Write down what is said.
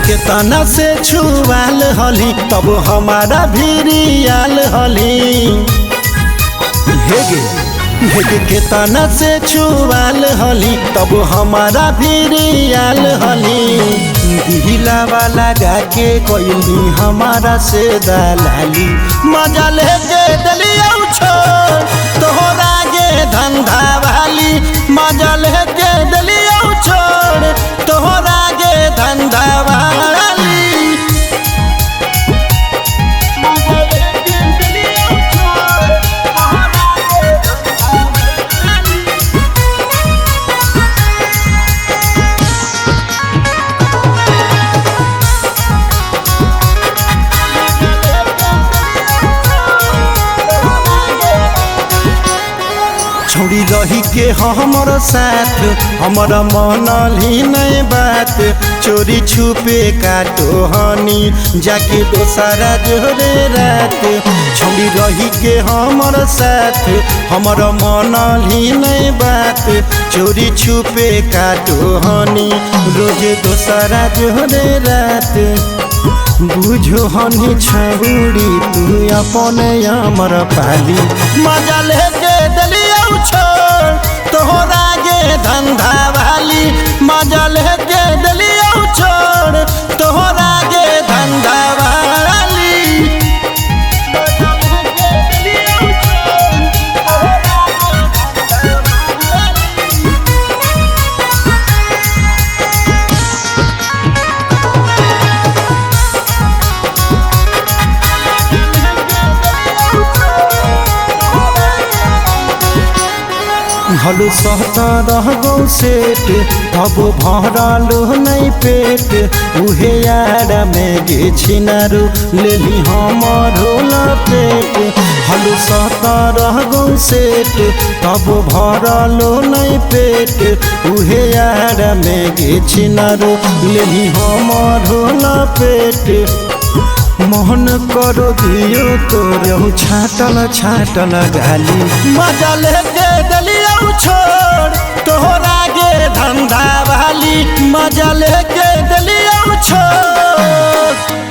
के तना से छुआल हली तब हमारा भिरियाल हली। हेगे के तना से छुआल हली तब हमारा भिरियाल हली। दिला वाला जाके कोइली हमारा से दलाली। मजा लेके दलिया छोड़ तोहरा गे धंधा वाली। मजा लेके दलिया छोड़ तोहरा गे धंधा वाली। छोड़ी रही के हमर साथ हमारा मनली नहीं बात। चोरी छुपे काटो हनी जाके दोसरा जोरे रात। छोड़ी रही के हमर साथ हमारा मनली नहीं बात। चोरी छुपे काटो हनी रोजे दोसरा जोरे रात। बुझो हनी छबुड़ी तू अपने अमर पाली। मजा लेके दलिया छोड़ तोहरा गे धंधा वाली। मजा लेके दलिया छोड़ तोहरा गे धंधा वाली। हलू सहता रह गौ सेठ अब भरलू नहीं पेट। उहे यार में गे छिनारू लेली हमरो लपेट। हलू सहता रह गौ सेठ तब भरलू नहीं पेट। उहे यार में गे छिनारू लेली हमरो लपेट। मोहन करो दियो तो छाटल छाटल गाली। मजा लेके दलिया छोड़ तोहरा गे धंधा वाली। मजा लेके दलिया छोड़।